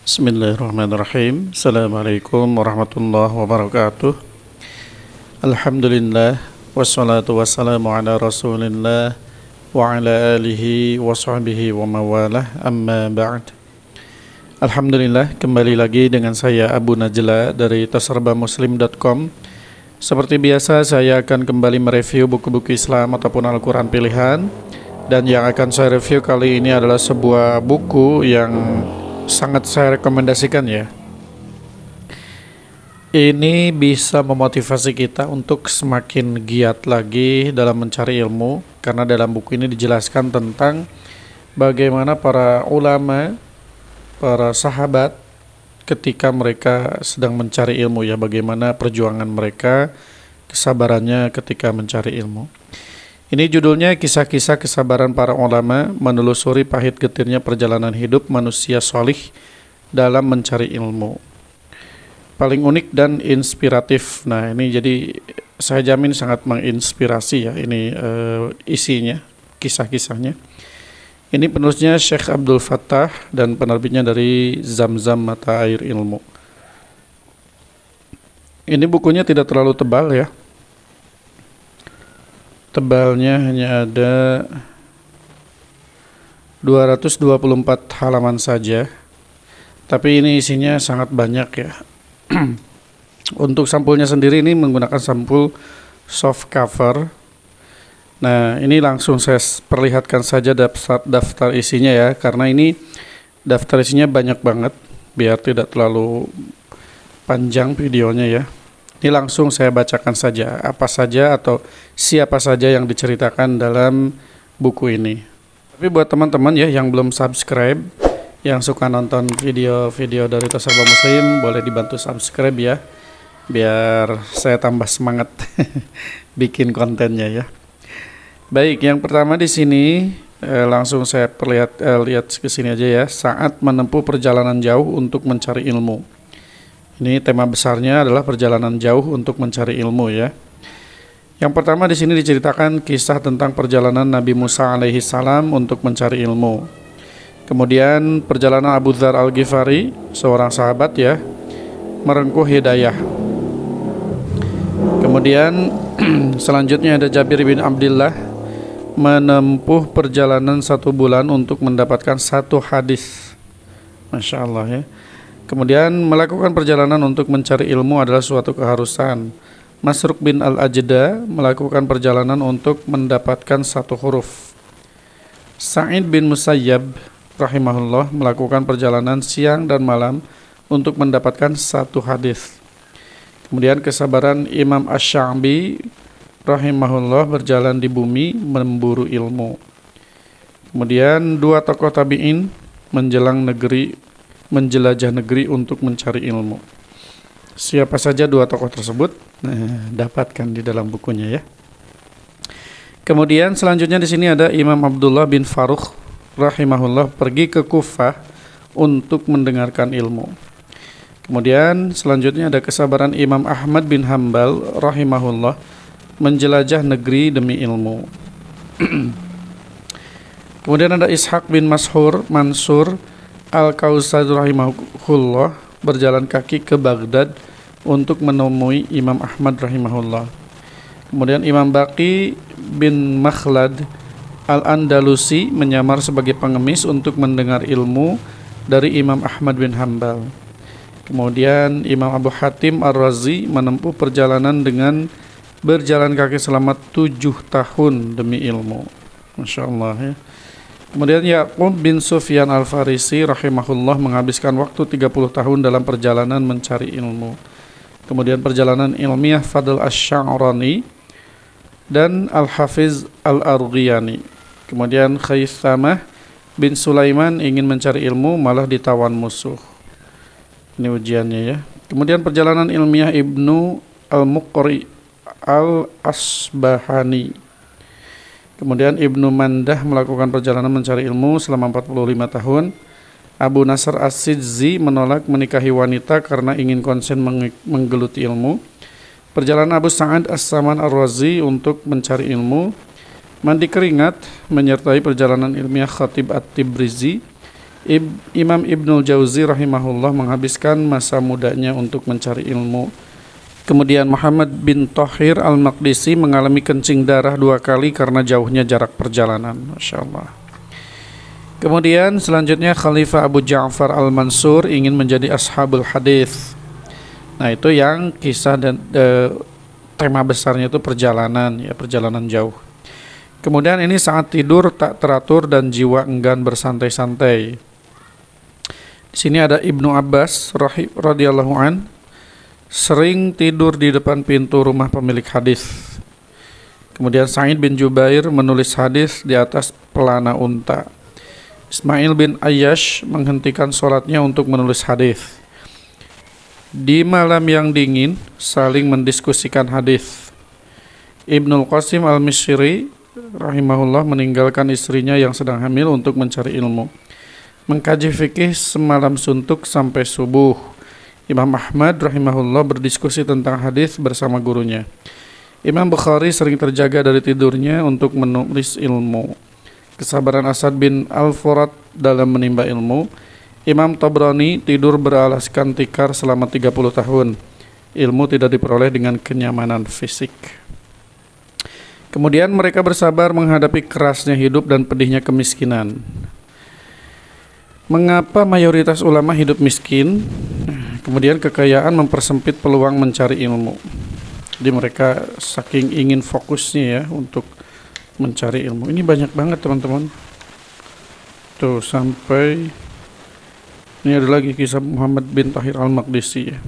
Bismillahirrahmanirrahim. Assalamualaikum warahmatullahi wabarakatuh. Alhamdulillah, wassalatu wassalamu ala rasulillah wa ala alihi wa sahbihi wa mawalah, amma ba'd. Alhamdulillah, kembali lagi dengan saya Abu Najla dari tasarbamuslim.com. Seperti biasa, saya akan kembali mereview buku-buku Islam ataupun Al-Quran pilihan. Dan yang akan saya review kali ini adalah sebuah buku yang sangat saya rekomendasikan ya. Ini bisa memotivasi kita untuk semakin giat lagi dalam mencari ilmu, karena dalam buku ini dijelaskan tentang bagaimana para ulama, para sahabat ketika mereka sedang mencari ilmu ya, bagaimana perjuangan mereka, kesabarannya ketika mencari ilmu. Ini judulnya Kisah-kisah Kesabaran Para Ulama Menelusuri Pahit Getirnya Perjalanan Hidup Manusia Shalih Dalam Mencari Ilmu. Paling unik dan inspiratif. Nah, ini jadi saya jamin sangat menginspirasi ya. Ini isinya, kisah-kisahnya. Ini penulisnya Syekh Abdul Fattah dan penerbitnya dari Zamzam Mata Air Ilmu. Ini bukunya tidak terlalu tebal ya. Tebalnya hanya ada 224 halaman saja. Tapi ini isinya sangat banyak ya. Untuk sampulnya sendiri ini menggunakan sampul soft cover. Nah, ini langsung saya perlihatkan saja daftar isinya ya, karena ini daftar isinya banyak banget biar tidak terlalu panjang videonya ya. Ini langsung saya bacakan saja apa saja atau siapa saja yang diceritakan dalam buku ini. Tapi buat teman-teman ya yang belum subscribe, yang suka nonton video-video dari Tasarba Muslim, boleh dibantu subscribe ya, biar saya tambah semangat bikin kontennya ya. Baik, yang pertama di sini langsung saya lihat ke sini aja ya. Saat menempuh perjalanan jauh untuk mencari ilmu. Ini tema besarnya adalah perjalanan jauh untuk mencari ilmu ya. Yang pertama di sini diceritakan kisah tentang perjalanan Nabi Musa alaihi salam untuk mencari ilmu. Kemudian perjalanan Abu Dzar Al-Ghifari, seorang sahabat ya, merengkuh hidayah. Kemudian selanjutnya ada Jabir bin Abdullah menempuh perjalanan 1 bulan untuk mendapatkan 1 hadis. Masya Allah ya. Kemudian melakukan perjalanan untuk mencari ilmu adalah suatu keharusan. Masruq bin Al-Ajda melakukan perjalanan untuk mendapatkan 1 huruf. Sa'id bin Musayyab rahimahullah melakukan perjalanan siang dan malam untuk mendapatkan 1 hadis. Kemudian kesabaran Imam Asy-Sya'bi rahimahullah berjalan di bumi memburu ilmu. Kemudian 2 tokoh tabi'in menjelajah negeri untuk mencari ilmu. Siapa saja 2 tokoh tersebut? Dapatkan di dalam bukunya ya. Kemudian selanjutnya di sini ada Imam Abdullah bin Farukh rahimahullah pergi ke Kufah untuk mendengarkan ilmu. Kemudian selanjutnya ada kesabaran Imam Ahmad bin Hambal rahimahullah menjelajah negeri demi ilmu. Kemudian ada Ishaq bin Mansur Al-Kausad rahimahullah berjalan kaki ke Baghdad untuk menemui Imam Ahmad rahimahullah. Kemudian Imam Baqi bin Makhlad Al-Andalusi menyamar sebagai pengemis untuk mendengar ilmu dari Imam Ahmad bin Hambal. Kemudian Imam Abu Hatim Ar-Razi menempuh perjalanan dengan berjalan kaki selama 7 tahun demi ilmu. Masya Allah ya. Kemudian Ya'qub bin Sufyan Al-Farisi rahimahullah menghabiskan waktu 30 tahun dalam perjalanan mencari ilmu. Kemudian perjalanan ilmiah Fadl Asy-Sya'rani dan Al-Hafiz Al-Arghiyani. Kemudian Khaythamah bin Sulaiman ingin mencari ilmu malah ditawan musuh. Ini ujiannya ya. Kemudian perjalanan ilmiah Ibnu Al-Muqri Al-Asbahani. Kemudian Ibnu Mandah melakukan perjalanan mencari ilmu selama 45 tahun. Abu Nasr As-Sidzi menolak menikahi wanita karena ingin konsen menggeluti ilmu. Perjalanan Abu Sa'ad As-Saman Ar-Razi untuk mencari ilmu. Mandi keringat menyertai perjalanan ilmiah Khatib At-Tibrizi Imam Ibnul Jauzi rahimahullah menghabiskan masa mudanya untuk mencari ilmu. Kemudian Muhammad bin Thahir al-Maqdisi mengalami kencing darah 2 kali karena jauhnya jarak perjalanan. Masya Allah. Kemudian selanjutnya Khalifah Abu Ja'far al-Mansur ingin menjadi ashabul hadis. Nah itu yang kisah dan tema besarnya itu perjalanan, ya perjalanan jauh. Kemudian ini saat tidur tak teratur dan jiwa enggan bersantai-santai. Di sini ada Ibnu Abbas radhiyallahu an sering tidur di depan pintu rumah pemilik hadis. Kemudian Sa'id bin Jubair menulis hadis di atas pelana unta. Ismail bin Ayyash menghentikan sholatnya untuk menulis hadis. Di malam yang dingin saling mendiskusikan hadis. Ibnul Qasim al-Misri rahimahullah meninggalkan istrinya yang sedang hamil untuk mencari ilmu. Mengkaji fikih semalam suntuk sampai subuh. Imam Ahmad rahimahullah berdiskusi tentang hadis bersama gurunya. Imam Bukhari sering terjaga dari tidurnya untuk menulis ilmu. Kesabaran Asad bin Al-Furat dalam menimba ilmu. Imam Tabrani tidur beralaskan tikar selama 30 tahun. Ilmu tidak diperoleh dengan kenyamanan fisik. Kemudian mereka bersabar menghadapi kerasnya hidup dan pedihnya kemiskinan. Mengapa mayoritas ulama hidup miskin? Kemudian kekayaan mempersempit peluang mencari ilmu. Jadi mereka saking ingin fokusnya ya untuk mencari ilmu. Ini banyak banget teman-teman. Tuh sampai ini ada lagi kisah Muhammad bin Thahir al-Maqdisi ya.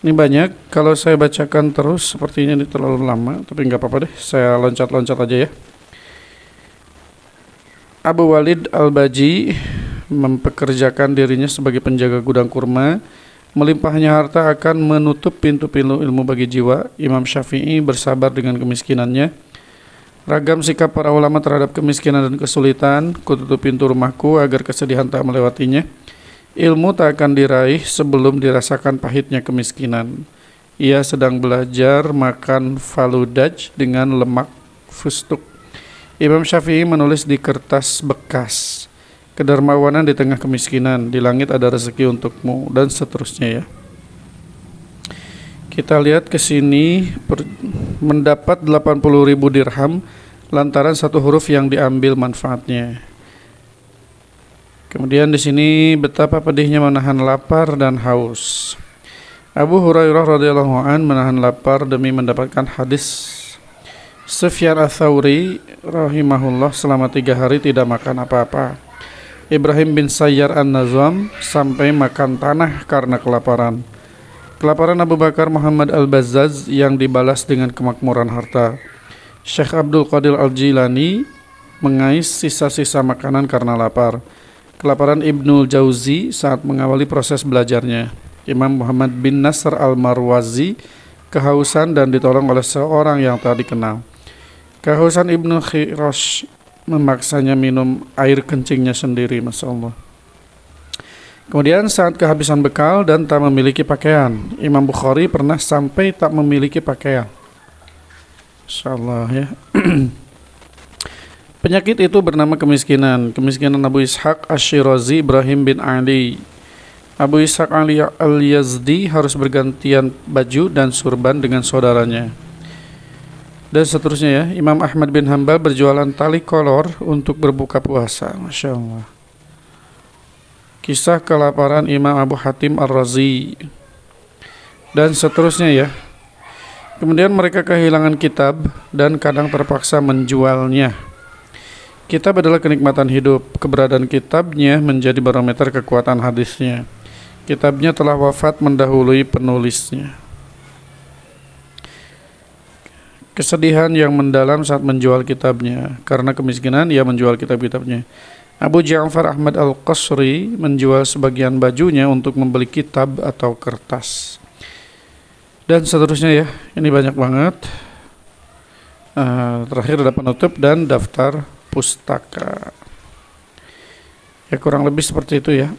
Ini banyak. Kalau saya bacakan terus sepertinya ini terlalu lama, tapi nggak apa-apa deh. Saya loncat-loncat aja ya. Abu Walid al-Baji mempekerjakan dirinya sebagai penjaga gudang kurma. Melimpahnya harta akan menutup pintu-pintu ilmu bagi jiwa. Imam Syafi'i bersabar dengan kemiskinannya. Ragam sikap para ulama terhadap kemiskinan dan kesulitan. Kututup pintu rumahku agar kesedihan tak melewatinya. Ilmu tak akan diraih sebelum dirasakan pahitnya kemiskinan. Ia sedang belajar makan faludaj dengan lemak fustuk. Imam Syafi'i menulis di kertas bekas. Kedermawanan di tengah kemiskinan, di langit ada rezeki untukmu, dan seterusnya ya. Kita lihat ke sini mendapat 80.000 dirham lantaran satu huruf yang diambil manfaatnya. Kemudian di sini betapa pedihnya menahan lapar dan haus. Abu Hurairah radhiyallahu an menahan lapar demi mendapatkan hadis. Sufyan ats-Tsauri rahimahullah selama 3 hari tidak makan apa-apa. Ibrahim bin Sayyar an-Nazam sampai makan tanah karena kelaparan. Kelaparan Abu Bakar Muhammad al-Bazzaz yang dibalas dengan kemakmuran harta. Syekh Abdul Qadir al-Jilani mengais sisa-sisa makanan karena lapar. Kelaparan Ibnul Jauzi saat mengawali proses belajarnya. Imam Muhammad bin Nasr al-Marwazi kehausan dan ditolong oleh seorang yang tak dikenal. Kehausan Ibnu Khirash memaksanya minum air kencingnya sendiri, Masya Allah. Kemudian saat kehabisan bekal dan tak memiliki pakaian, Imam Bukhari pernah sampai tak memiliki pakaian. Masya Allah ya. Penyakit itu bernama kemiskinan. Kemiskinan Abu Ishaq Ash-Shirazi Ibrahim bin Ali. Abu Ishaq Ali al-Yazdi harus bergantian baju dan surban dengan saudaranya. Dan seterusnya ya. Imam Ahmad bin Hanbal berjualan tali kolor untuk berbuka puasa. Masya Allah. Kisah kelaparan Imam Abu Hatim Ar-Razi. Dan seterusnya ya. Kemudian mereka kehilangan kitab dan kadang terpaksa menjualnya. Kitab adalah kenikmatan hidup. Keberadaan kitabnya menjadi barometer kekuatan hadisnya. Kitabnya telah wafat mendahului penulisnya. Kesedihan yang mendalam saat menjual kitabnya. Karena kemiskinan ia menjual kitab-kitabnya. Abu Ja'far Ahmad al-Qasri menjual sebagian bajunya untuk membeli kitab atau kertas. Dan seterusnya ya. Ini banyak banget. Terakhir ada penutup dan daftar pustaka. Ya kurang lebih seperti itu ya.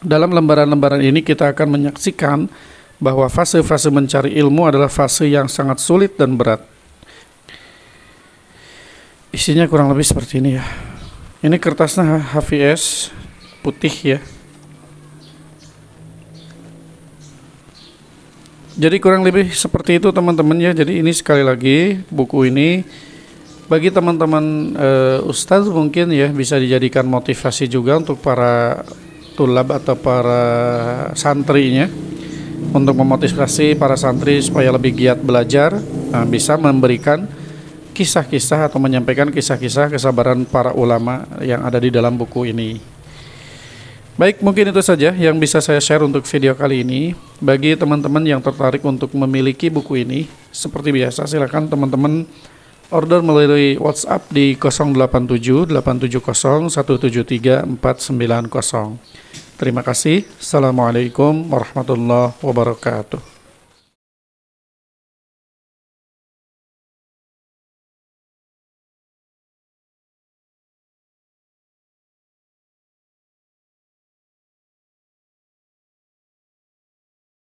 Dalam lembaran-lembaran ini kita akan menyaksikan bahwa fase-fase mencari ilmu adalah fase yang sangat sulit dan berat. Isinya kurang lebih seperti ini ya. Ini kertasnya HVS putih ya. Jadi kurang lebih seperti itu teman-teman ya. Jadi ini sekali lagi buku ini bagi teman-teman ustadz mungkin ya bisa dijadikan motivasi juga untuk para tulab atau para santrinya, untuk memotivasi para santri supaya lebih giat belajar. Bisa memberikan kisah-kisah atau menyampaikan kisah-kisah kesabaran para ulama yang ada di dalam buku ini. Baik, mungkin itu saja yang bisa saya share untuk video kali ini. Bagi teman-teman yang tertarik untuk memiliki buku ini, seperti biasa silakan teman-teman order melalui WhatsApp di 087 870 173 490. Terima kasih. Assalamualaikum warahmatullahi wabarakatuh.